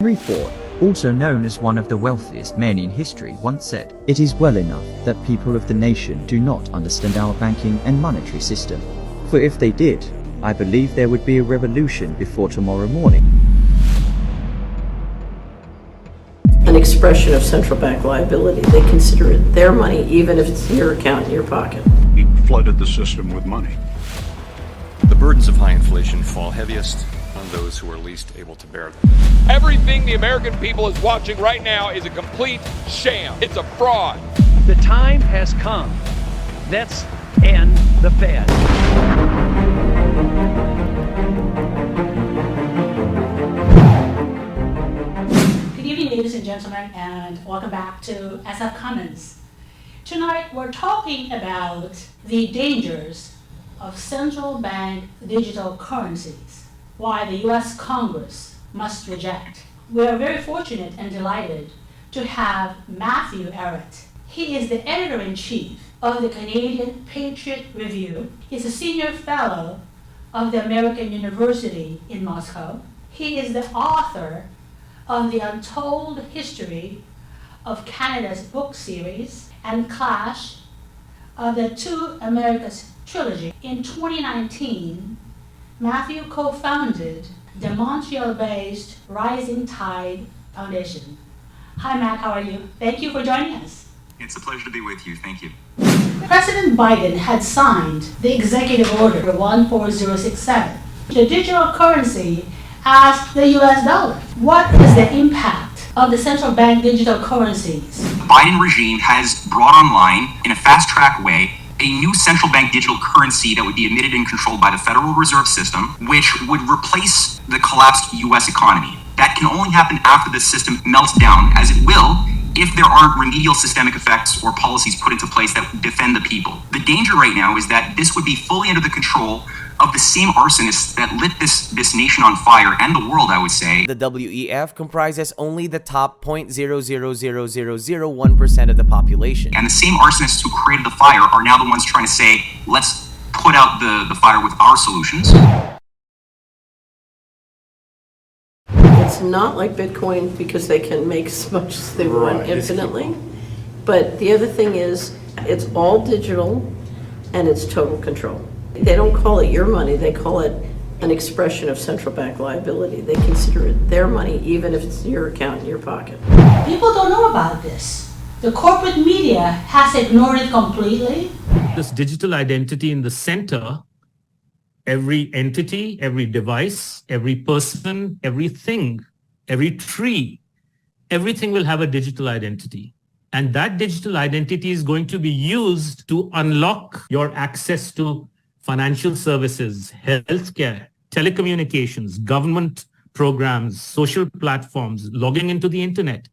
Henry Ford, also known as one of the wealthiest men in history, once said, "It is well enough that people of the nation do not understand our banking and monetary system. For if they did, I believe there would be a revolution before tomorrow morning." An expression of central bank liability. They consider it their money, even if it's your account in your pocket. We flooded the system with money. The burdens of high inflation fall heaviest on those who are least able to bear them. Everything the American people is watching right now is a complete sham. It's a fraud. The time has come. Let's end the Fed. Good evening, ladies and gentlemen, and welcome back to SF Commons. Tonight, we're talking about the dangers of central bank digital currencies, why the U.S. Congress must reject. We are very fortunate and delighted to have Matthew Ehret. He is the editor-in-chief of the Canadian Patriot Review. He's a senior fellow of the American University in Moscow. He is the author of The Untold History of Canada's book series and Clash of the Two Americas trilogy. In 2019, Matthew co-founded the Montreal-based Rising Tide Foundation. Hi, Matt, how are you? Thank you for joining us. It's a pleasure to be with you. Thank you. President Biden had signed the Executive Order 14067, the digital currency as the US dollar. What is the impact of the central bank digital currencies? The Biden regime has brought online, in a fast-track way, a new central bank digital currency that would be emitted and controlled by the Federal Reserve System, which would replace the collapsed US economy. That can only happen after the system melts down, as it will, if there aren't remedial systemic effects or policies put into place that defend the people. The danger right now is that this would be fully under the control of the same arsonists that lit this nation on fire, and the world, I would say. The WEF comprises only the top 0.00001% of the population. And the same arsonists who created the fire are now the ones trying to say, let's put out the fire with our solutions. It's not like Bitcoin because they can make as much as they want infinitely. But the other thing is, it's all digital and it's total control. They don't call it your money, they call it an expression of central bank liability. They consider it their money, even if it's your account in your pocket. People don't know about this. The corporate media has ignored it completely. This digital identity in the center, every entity, every device, every person, everything, every tree, everything will have a digital identity. And that digital identity is going to be used to unlock your access to financial services, healthcare, telecommunications, government programs, social platforms, logging into the internet,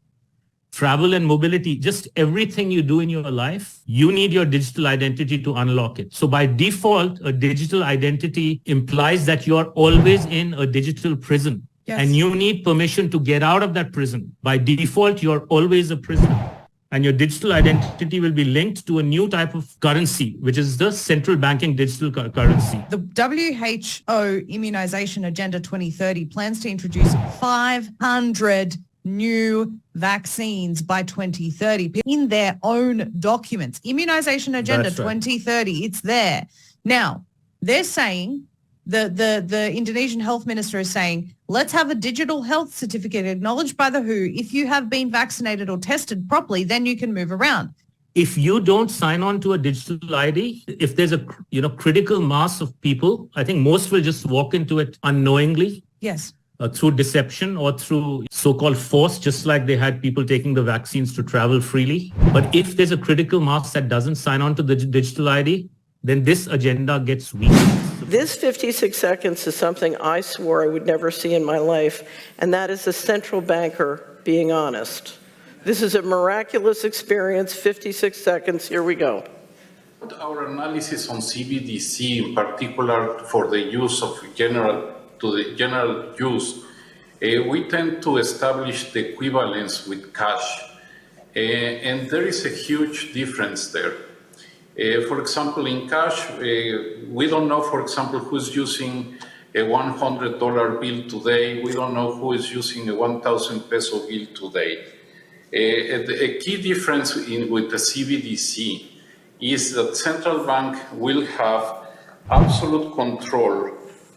travel and mobility, just everything you do in your life, you need your digital identity to unlock it. So by default, a digital identity implies that you are always in a digital prison. Yes. And you need permission to get out of that prison. By default, you're always a prisoner. And your digital identity will be linked to a new type of currency, which is the central banking digital currency. The WHO Immunization Agenda 2030 plans to introduce 500 new vaccines by 2030 in their own documents. Immunization Agenda 2030, it's there. Now, they're saying, the Indonesian health minister is saying, let's have a digital health certificate acknowledged by the WHO. If you have been vaccinated or tested properly, then you can move around. If you don't sign on to a digital ID, if there's a critical mass of people, I think most will just walk into it unknowingly. Yes. Through deception or through so-called force, just like they had people taking the vaccines to travel freely. But if there's a critical mass that doesn't sign on to the digital ID, then this agenda gets weak. This 56 seconds is something I swore I would never see in my life, and that is a central banker being honest. This is a miraculous experience, 56 seconds, here we go. Our analysis on CBDC, in particular for the use of general use, we tend to establish the equivalence with cash, and there is a huge difference there. For example, in cash, we don't know, for example, who's using a $100 bill today. We don't know who is using a 1,000 peso bill today. A key difference with the CBDC is that central bank will have absolute control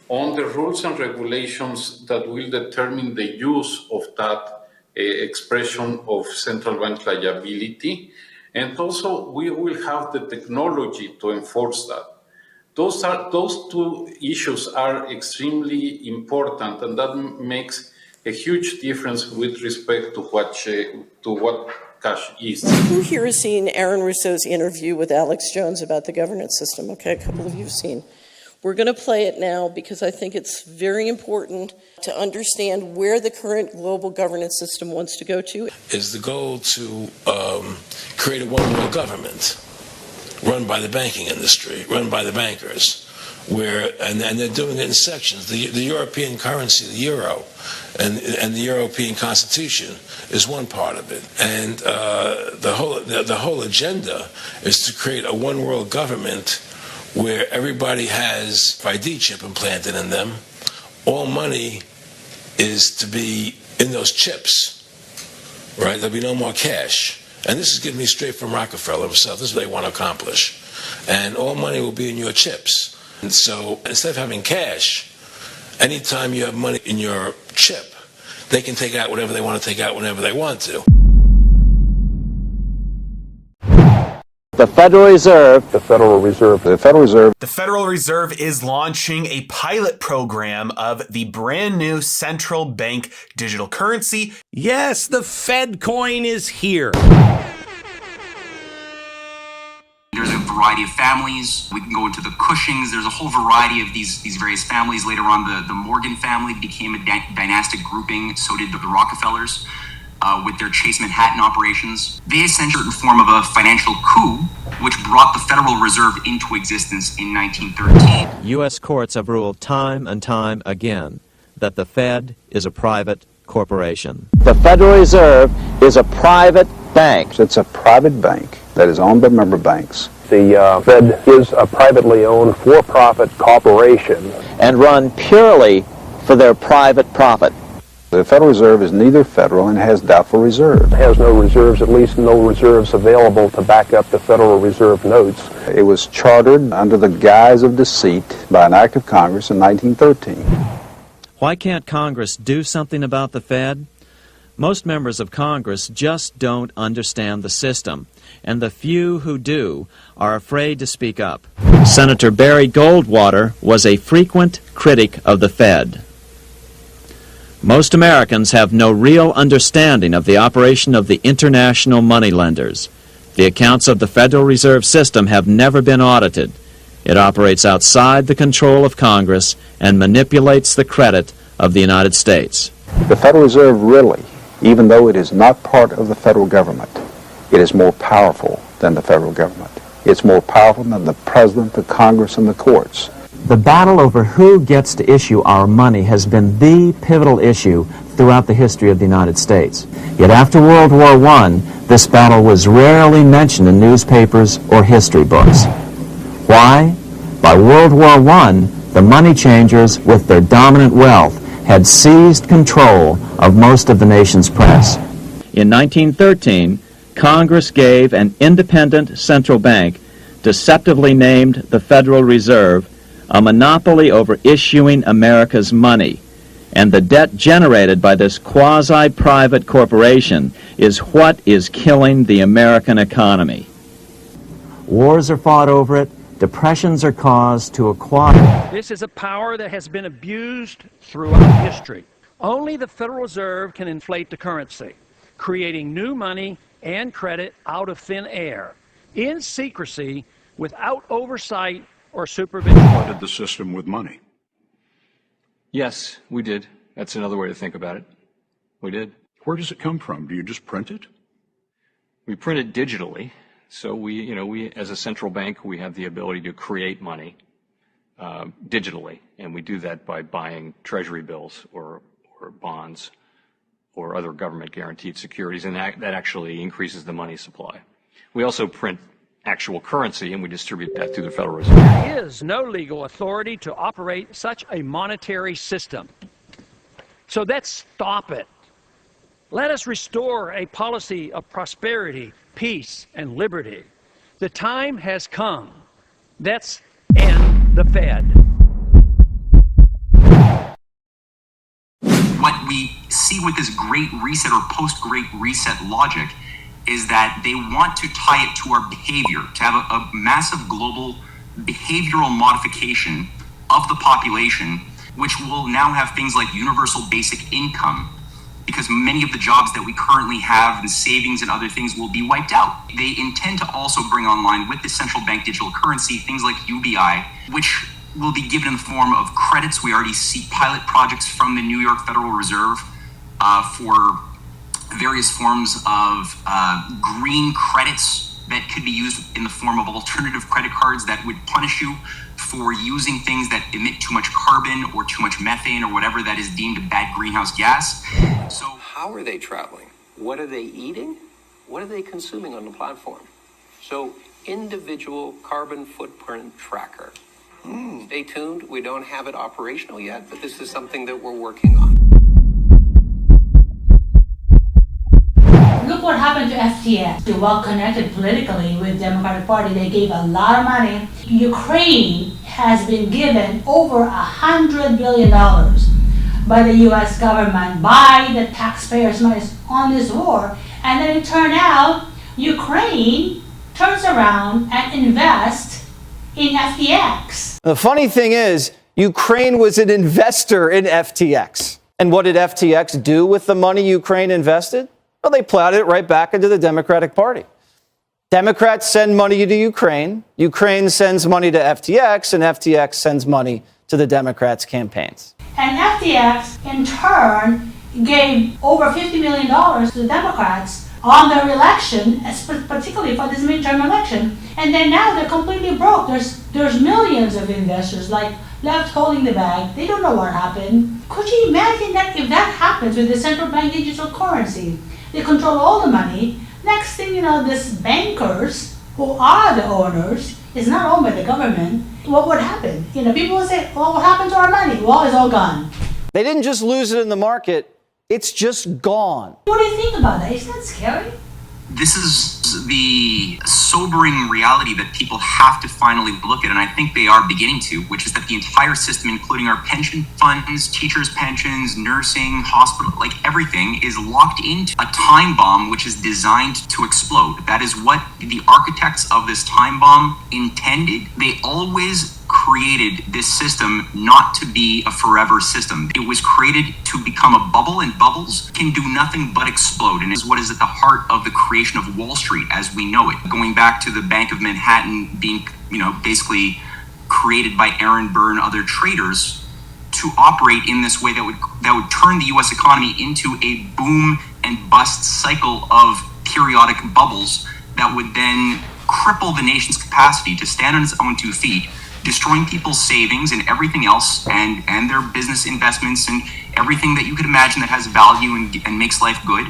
on the rules and regulations that will determine the use of that expression of central bank liability. And also we will have the technology to enforce that. Those two issues are extremely important, and that makes a huge difference with respect to what cash is. Who here has seen Aaron Russo's interview with Alex Jones about the governance system? Okay, a couple of you have seen. We're going to play it now because I think it's very important to understand where the current global governance system wants to go to. Is the goal to create a one-world government run by the banking industry, run by the bankers, and they're doing it in sections. The European currency, the euro, and the European Constitution is one part of it, and the whole agenda is to create a one-world government where everybody has ID chip implanted in them. All money is to be in those chips, right? There'll be no more cash. And this is getting me straight from Rockefeller himself. This is what they want to accomplish. And all money will be in your chips. And so instead of having cash, anytime you have money in your chip, they can take out whatever they want to take out whenever they want to. The Federal Reserve. The Federal Reserve. The Federal Reserve. The Federal Reserve is launching a pilot program of the brand new central bank digital currency. Yes, the Fed coin is here. There's a variety of families. We can go into the Cushings. There's a whole variety of these various families. Later on, the Morgan family became a dynastic grouping. So did the Rockefellers. With their Chase Manhattan operations. They essentially were a form of a financial coup, which brought the Federal Reserve into existence in 1913. U.S. courts have ruled time and time again that the Fed is a private corporation. The Federal Reserve is a private bank. It's a private bank that is owned by member banks. The Fed is a privately owned for-profit corporation. And run purely for their private profit. The Federal Reserve is neither federal and has doubtful reserves. It has no reserves, at least no reserves available to back up the Federal Reserve notes. It was chartered under the guise of deceit by an act of Congress in 1913. Why can't Congress do something about the Fed? Most members of Congress just don't understand the system, and the few who do are afraid to speak up. Senator Barry Goldwater was a frequent critic of the Fed. Most Americans have no real understanding of the operation of the international moneylenders. The accounts of the Federal Reserve System have never been audited. It operates outside the control of Congress and manipulates the credit of the United States. The Federal Reserve really, even though it is not part of the federal government, it is more powerful than the federal government. It's more powerful than the President, the Congress, and the courts. The battle over who gets to issue our money has been the pivotal issue throughout the history of the United States. Yet after World War I, this battle was rarely mentioned in newspapers or history books. Why? By World War I, the money changers, with their dominant wealth, had seized control of most of the nation's press. In 1913, Congress gave an independent central bank, deceptively named the Federal Reserve, a monopoly over issuing America's money, and the debt generated by this quasi-private corporation is what is killing the American economy. Wars are fought over it, depressions are caused to acquire. This is a power that has been abused throughout history. Only the Federal Reserve can inflate the currency, creating new money and credit out of thin air, in secrecy, without oversight or supervision. Flooded the system with money. Yes, we did. That's another way to think about it. We did. Where does it come from? Do you just print it? We print it digitally. So we as a central bank, we have the ability to create money digitally, and we do that by buying treasury bills or bonds or other government guaranteed securities, and that actually increases the money supply. We also print actual currency, and we distribute that through the Federal Reserve. There is no legal authority to operate such a monetary system. So let's stop it. Let us restore a policy of prosperity, peace, and liberty. The time has come. Let's end the Fed. What we see with this Great Reset or post-Great Reset logic is that they want to tie it to our behavior, to have a massive global behavioral modification of the population, which will now have things like universal basic income, because many of the jobs that we currently have and savings and other things will be wiped out. They intend to also bring online with the central bank digital currency things like UBI, which will be given in the form of credits. We already see pilot projects from the New York Federal Reserve for various forms of green credits that could be used in the form of alternative credit cards that would punish you for using things that emit too much carbon or too much methane or whatever that is deemed a bad greenhouse gas. So how are they traveling? What are they eating? What are they consuming on the platform? So individual carbon footprint tracker. Stay tuned. We don't have it operational yet, but this is something that we're working on. Look what happened to FTX. They're well connected politically with Democratic Party. They gave a lot of money. Ukraine has been given over $100 billion by the U.S. government, by the taxpayers' money on this war. And then it turned out Ukraine turns around and invests in FTX. The funny thing is, Ukraine was an investor in FTX. And what did FTX do with the money Ukraine invested? Well, they plowed it right back into the Democratic Party. Democrats send money to Ukraine. Ukraine sends money to FTX, and FTX sends money to the Democrats' campaigns. And FTX, in turn, gave over $50 million to the Democrats on their election, particularly for this midterm election. And then now they're completely broke. There's millions of investors left holding the bag. They don't know what happened. Could you imagine that if that happens with the central bank digital currency? They control all the money. Next thing you know, these bankers, who are the owners, is not owned by the government. What would happen? People will say, well, what happened to our money? Well, it's all gone. They didn't just lose it in the market. It's just gone. What do you think about that? Isn't that scary? This is the sobering reality that people have to finally look at, and I think they are beginning to, which is that the entire system, including our pension funds, teachers' pensions, nursing, hospital, everything is locked into a time bomb which is designed to explode. That is what the architects of this time bomb intended. They always created this system not to be a forever system. It was created to become a bubble, and bubbles can do nothing but explode, and is what is at the heart of the creation of Wall Street as we know it. Going back to the Bank of Manhattan being, basically created by Aaron Burr and other traders to operate in this way that would turn the U.S. economy into a boom and bust cycle of periodic bubbles that would then cripple the nation's capacity to stand on its own 2 feet, destroying people's savings and everything else, and their business investments and everything that you could imagine that has value and makes life good,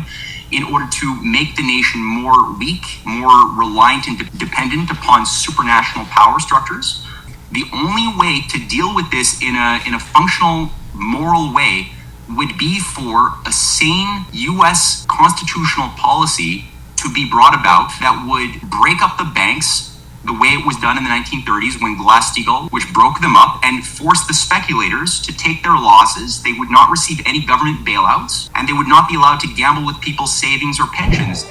in order to make the nation more weak, more reliant and dependent upon supranational power structures. The only way to deal with this in a functional, moral way would be for a sane U.S. constitutional policy to be brought about that would break up the banks the way it was done in the 1930s when Glass-Steagall, which broke them up and forced the speculators to take their losses. They would not receive any government bailouts, and they would not be allowed to gamble with people's savings or pensions.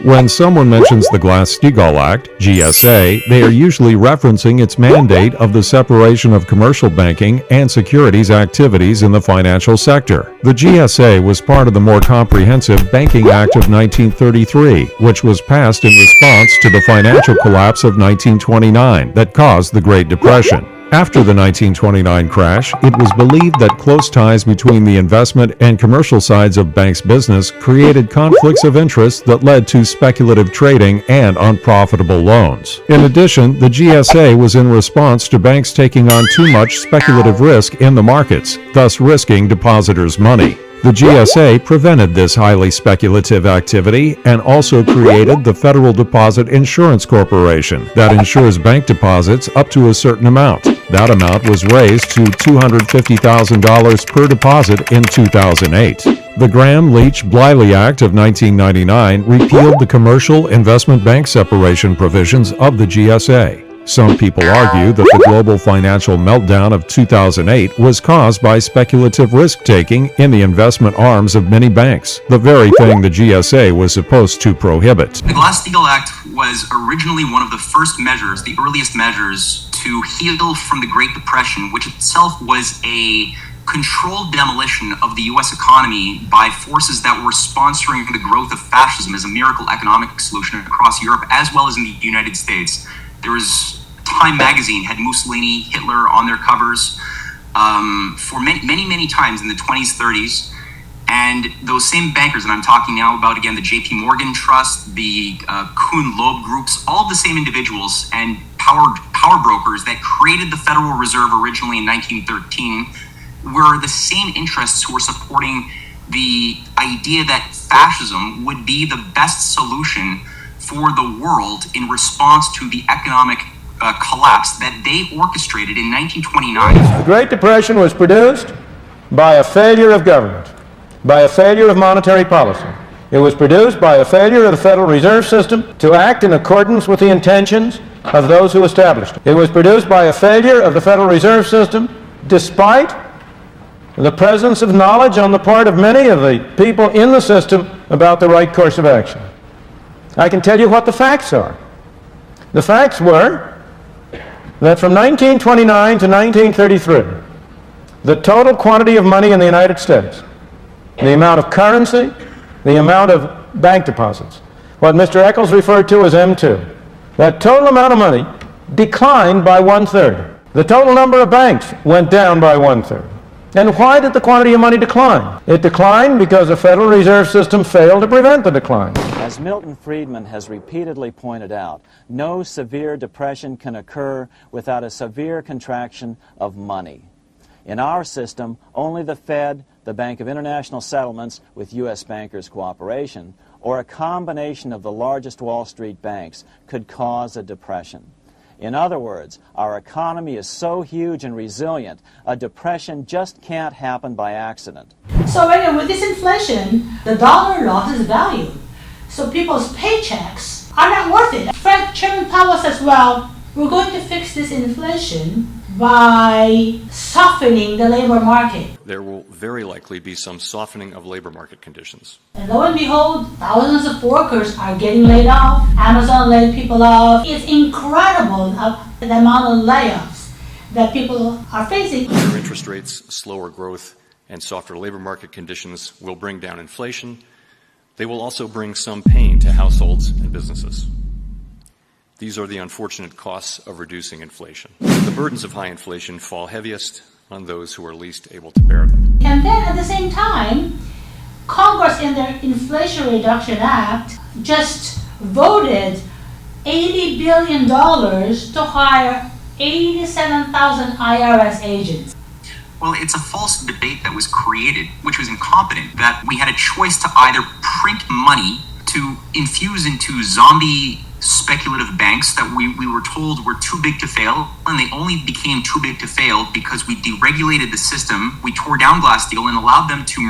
When someone mentions the Glass-Steagall Act, GSA, they are usually referencing its mandate of the separation of commercial banking and securities activities in the financial sector. The GSA was part of the more comprehensive Banking Act of 1933, which was passed in response to the financial collapse of 1929 that caused the Great Depression. After the 1929 crash, it was believed that close ties between the investment and commercial sides of banks' business created conflicts of interest that led to speculative trading and unprofitable loans. In addition, the GSA was in response to banks taking on too much speculative risk in the markets, thus risking depositors' money. The GSA prevented this highly speculative activity and also created the Federal Deposit Insurance Corporation that insures bank deposits up to a certain amount. That amount was raised to $250,000 per deposit in 2008. The Graham-Leach-Bliley Act of 1999 repealed the commercial investment bank separation provisions of the GSA. Some people argue that the global financial meltdown of 2008 was caused by speculative risk-taking in the investment arms of many banks, the very thing the GSA was supposed to prohibit. The Glass-Steagall Act was originally one of the first measures, the earliest measures, to heal from the Great Depression, which itself was a controlled demolition of the U.S. economy by forces that were sponsoring the growth of fascism as a miracle economic solution across Europe as well as in the United States. There was Time magazine had Mussolini, Hitler on their covers for many times in the 20s, 30s. And those same bankers, and I'm talking now about, again, the JP Morgan Trust, the Kuhn Loeb groups, all the same individuals and power brokers that created the Federal Reserve originally in 1913 were the same interests who were supporting the idea that fascism would be the best solution for the world in response to the economic collapse that they orchestrated in 1929. The Great Depression was produced by a failure of government, by a failure of monetary policy. It was produced by a failure of the Federal Reserve System to act in accordance with the intentions of those who established it. It was produced by a failure of the Federal Reserve System despite the presence of knowledge on the part of many of the people in the system about the right course of action. I can tell you what the facts are. The facts were that from 1929 to 1933, the total quantity of money in the United States, the amount of currency, the amount of bank deposits, what Mr. Eccles referred to as M2, that total amount of money declined by 1/3. The total number of banks went down by 1/3. And why did the quantity of money decline? It declined because the Federal Reserve System failed to prevent the decline. As Milton Friedman has repeatedly pointed out, no severe depression can occur without a severe contraction of money. In our system, only the Fed, the Bank of International Settlements with U.S. bankers' cooperation, or a combination of the largest Wall Street banks could cause a depression. In other words, our economy is so huge and resilient, a depression just can't happen by accident. So anyway, with this inflation, the dollar loses value. So people's paychecks are not worth it. Chairman Powell says, well, we're going to fix this inflation by softening the labor market. There will very likely be some softening of labor market conditions. And lo and behold, thousands of workers are getting laid off. Amazon laid people off. It's incredible the amount of layoffs that people are facing. Higher interest rates, slower growth, and softer labor market conditions will bring down inflation. They will also bring some pain to households and businesses. These are the unfortunate costs of reducing inflation. The burdens of high inflation fall heaviest on those who are least able to bear them. And then at the same time, Congress in their Inflation Reduction Act just voted $80 billion to hire 87,000 IRS agents. Well, it's a false debate that was created, which was incompetent, that we had a choice to either print money to infuse into zombie speculative banks that we were told were too big to fail, and they only became too big to fail because we deregulated the system, we tore down Glass-Steagall and allowed them to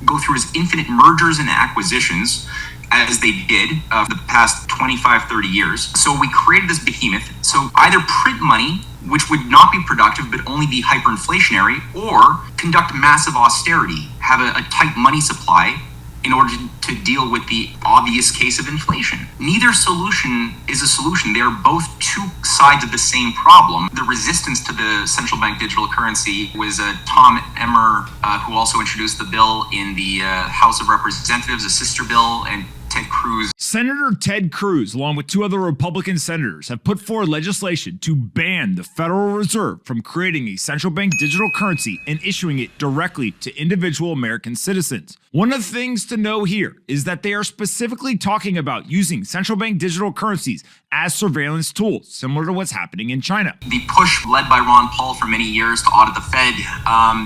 go through as infinite mergers and acquisitions as they did for the past 25, 30 years. So we created this behemoth. So either print money, which would not be productive but only be hyperinflationary, or conduct massive austerity, have a tight money supply in order to deal with the obvious case of inflation. Neither solution is a solution. They are both two sides of the same problem. The resistance to the central bank digital currency was Tom Emmer, who also introduced the bill in the House of Representatives, a sister bill, and Ted Cruz. Senator Ted Cruz, along with two other Republican senators, have put forward legislation to ban the Federal Reserve from creating a central bank digital currency and issuing it directly to individual American citizens. One of the things to know here is that they are specifically talking about using central bank digital currencies as surveillance tools, similar to what's happening in China. The push led by Ron Paul for many years to audit the Fed,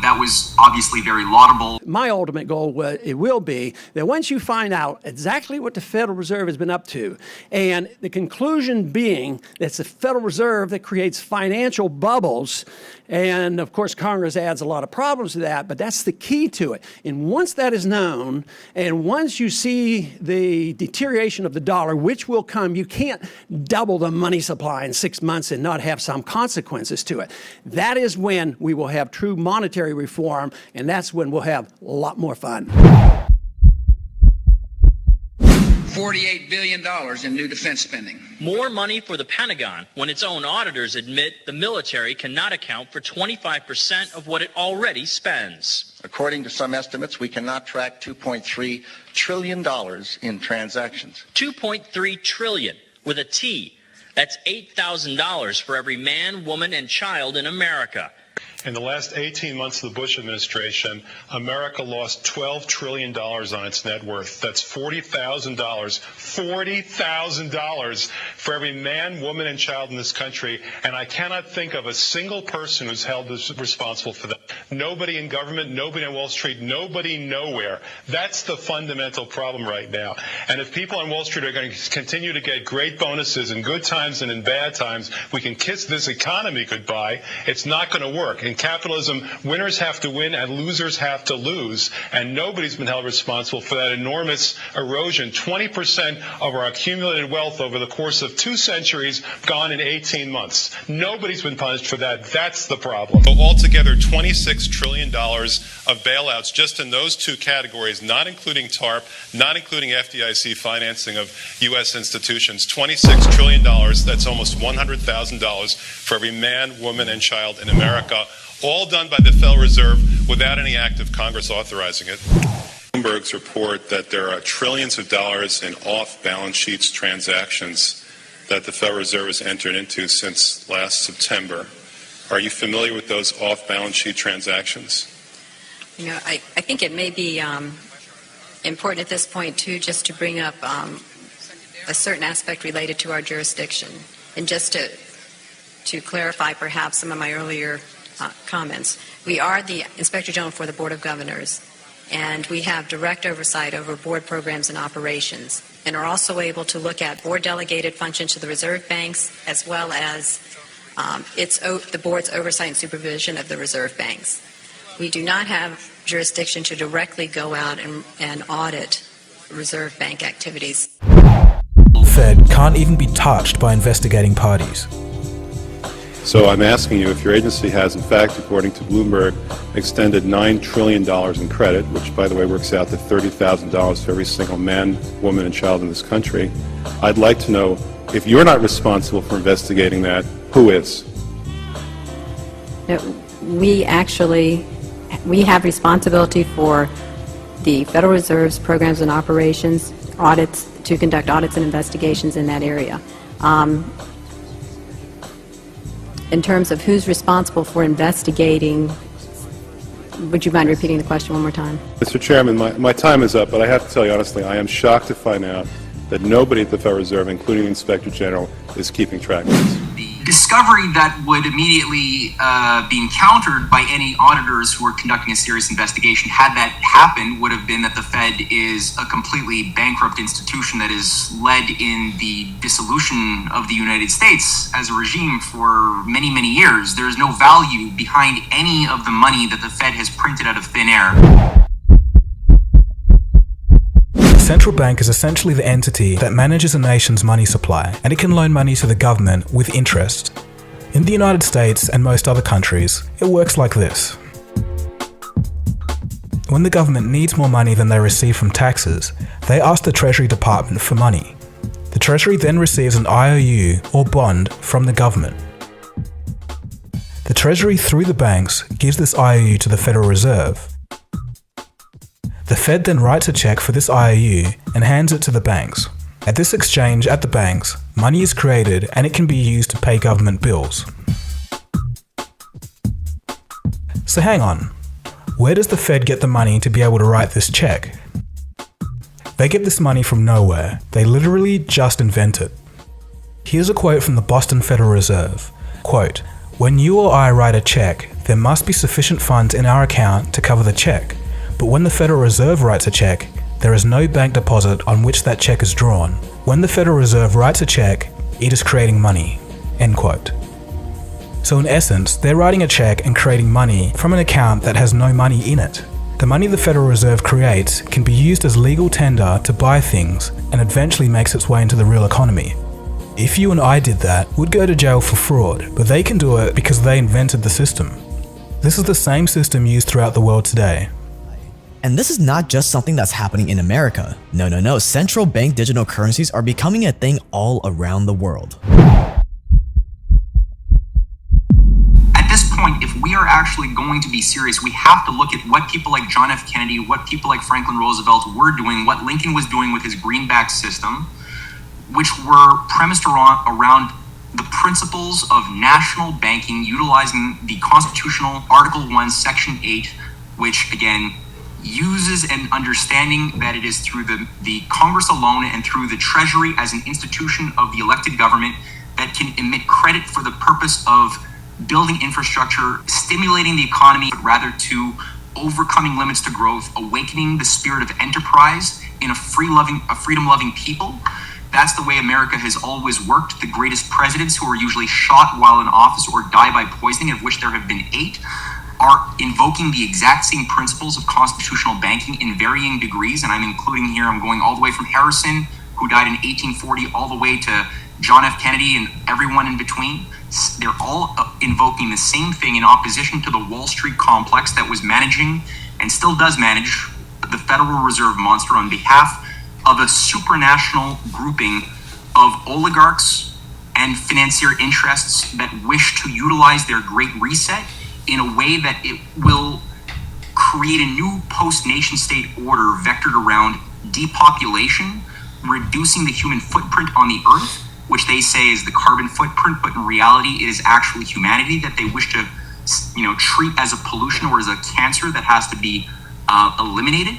that was obviously very laudable. My ultimate goal will be that once you find out exactly what the Federal Reserve has been up to, and the conclusion being that it's the Federal Reserve that creates financial bubbles, and of course Congress adds a lot of problems to that, but that's the key to it. And once that is known, and once you see the deterioration of the dollar, which will come, you can't double the money supply in 6 months and not have some consequences to it. That is when we will have true monetary reform, and that's when we'll have a lot more fun. $48 billion in new defense spending. More money for the Pentagon when its own auditors admit the military cannot account for 25% of what it already spends. According to some estimates, we cannot track $2.3 trillion in transactions. $2.3 trillion with a T. That's $8,000 for every man, woman, and child in America. In the last 18 months of the Bush administration, America lost $12 trillion on its net worth. That's $40,000. $40,000 for every man, woman, and child in this country. And I cannot think of a single person who's held responsible for that. Nobody in government, nobody on Wall Street, nobody nowhere. That's the fundamental problem right now. And if people on Wall Street are going to continue to get great bonuses in good times and in bad times, we can kiss this economy goodbye. It's not going to work. In capitalism, winners have to win and losers have to lose, and nobody's been held responsible for that enormous erosion. 20% of our accumulated wealth over the course of 2 centuries gone in 18 months. Nobody's been punished for that. That's the problem. So altogether, $26 trillion of bailouts just in those 2 categories, not including TARP, not including FDIC financing of U.S. institutions. $26 trillion, that's almost $100,000 for every man, woman, and child in America. All done by the Federal Reserve without any act of Congress authorizing it. Bloomberg's report that there are trillions of dollars in off-balance sheets transactions that the Federal Reserve has entered into since last September. Are you familiar with those off-balance sheet transactions? You know, I think it may be important at this point, too, just to bring up a certain aspect related to our jurisdiction. And just to clarify perhaps some of my earlier comments. We are the Inspector General for the Board of Governors, and we have direct oversight over board programs and operations, and are also able to look at board delegated functions to the reserve banks, as well as the board's oversight and supervision of the reserve banks. We do not have jurisdiction to directly go out and audit reserve bank activities. Fed can't even be touched by investigating parties. So I'm asking you if your agency has, in fact, according to Bloomberg, extended $9 trillion in credit, which, by the way, works out to $30,000 for every single man, woman, and child in this country. I'd like to know, if you're not responsible for investigating that, who is? We have responsibility for the Federal Reserve's programs and operations, audits, to conduct audits and investigations in that area. In terms of who's responsible for investigating, would you mind repeating the question one more time? Mr. Chairman, my time is up, but I have to tell you honestly, I am shocked to find out that nobody at the Federal Reserve, including the Inspector General, is keeping track of this. The discovery that would immediately be encountered by any auditors who are conducting a serious investigation, had that happened, would have been that the Fed is a completely bankrupt institution that has led in the dissolution of the United States as a regime for many, many years. There is no value behind any of the money that the Fed has printed out of thin air. The central bank is essentially the entity that manages a nation's money supply, and it can loan money to the government with interest. In the United States and most other countries, it works like this. When the government needs more money than they receive from taxes, they ask the Treasury Department for money. The Treasury then receives an IOU or bond from the government. The Treasury, through the banks, gives this IOU to the Federal Reserve. The Fed then writes a check for this IOU and hands it to the banks. At this exchange at the banks, money is created and it can be used to pay government bills. So hang on, where does the Fed get the money to be able to write this check? They get this money from nowhere. They literally just invent it. Here's a quote from the Boston Federal Reserve. Quote, "When you or I write a check, there must be sufficient funds in our account to cover the check. But when the Federal Reserve writes a check, there is no bank deposit on which that check is drawn. When the Federal Reserve writes a check, it is creating money." End quote. So in essence, they're writing a check and creating money from an account that has no money in it. The money the Federal Reserve creates can be used as legal tender to buy things and eventually makes its way into the real economy. If you and I did that, we'd go to jail for fraud, but they can do it because they invented the system. This is the same system used throughout the world today. And this is not just something that's happening in America. No. Central bank digital currencies are becoming a thing all around the world. At this point, if we are actually going to be serious, we have to look at what people like John F. Kennedy, what people like Franklin Roosevelt were doing, what Lincoln was doing with his greenback system, which were premised around the principles of national banking, utilizing the constitutional Article 1, Section 8, which again uses an understanding that it is through the Congress alone and through the Treasury as an institution of the elected government that can emit credit for the purpose of building infrastructure, stimulating the economy, but rather to overcoming limits to growth, awakening the spirit of enterprise in a freedom-loving people. That's the way America has always worked. The greatest presidents, who are usually shot while in office or die by poisoning, of which there have been 8, are invoking the exact same principles of constitutional banking in varying degrees. And I'm including here, I'm going all the way from Harrison, who died in 1840, all the way to John F. Kennedy and everyone in between. They're all invoking the same thing in opposition to the Wall Street complex that was managing and still does manage the Federal Reserve monster on behalf of a supranational grouping of oligarchs and financier interests that wish to utilize their Great Reset in a way that it will create a new post-nation state order vectored around depopulation, reducing the human footprint on the earth, which they say is the carbon footprint, but in reality it is actually humanity that they wish to, treat as a pollution or as a cancer that has to be eliminated.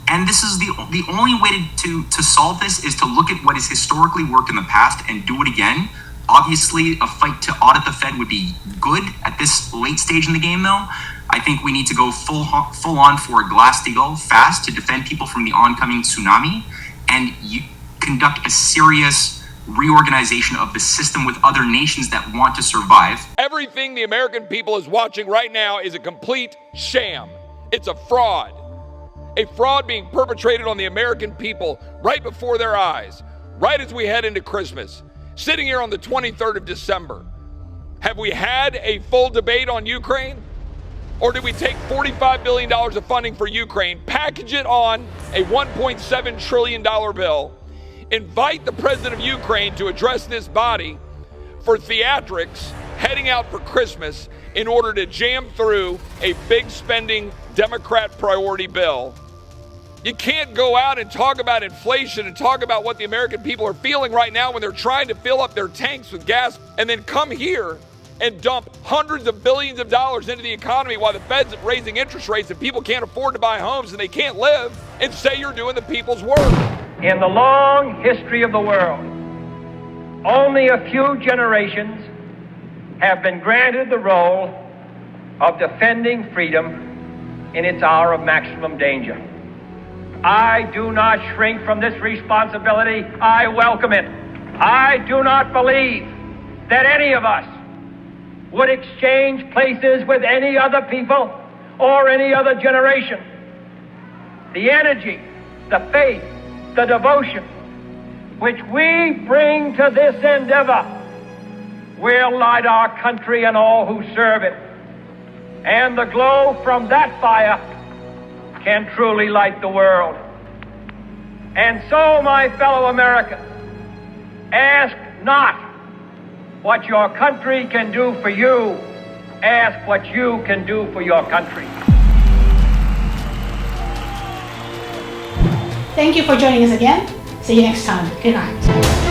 And this is the only way to solve this is to look at what has historically worked in the past and do it again. Obviously, a fight to audit the Fed would be good at this late stage in the game, though. I think we need to go full on for a Glass-Steagall fast to defend people from the oncoming tsunami and conduct a serious reorganization of the system with other nations that want to survive. Everything the American people is watching right now is a complete sham. It's a fraud. A fraud being perpetrated on the American people right before their eyes, right as we head into Christmas. Sitting here on the 23rd of December, have we had a full debate on Ukraine? Or did we take $45 billion of funding for Ukraine, package it on a $1.7 trillion bill, invite the president of Ukraine to address this body for theatrics heading out for Christmas in order to jam through a big spending Democrat priority bill? You can't go out and talk about inflation and talk about what the American people are feeling right now when they're trying to fill up their tanks with gas and then come here and dump hundreds of billions of dollars into the economy while the Fed's raising interest rates and people can't afford to buy homes and they can't live, and say you're doing the people's work. In the long history of the world, only a few generations have been granted the role of defending freedom in its hour of maximum danger. I do not shrink from this responsibility. I welcome it. I do not believe that any of us would exchange places with any other people or any other generation. The energy, the faith, the devotion which we bring to this endeavor will light our country and all who serve it. And the glow from that fire can truly light the world. And so, my fellow Americans, ask not what your country can do for you, ask what you can do for your country. Thank you for joining us again. See you next time. Good night.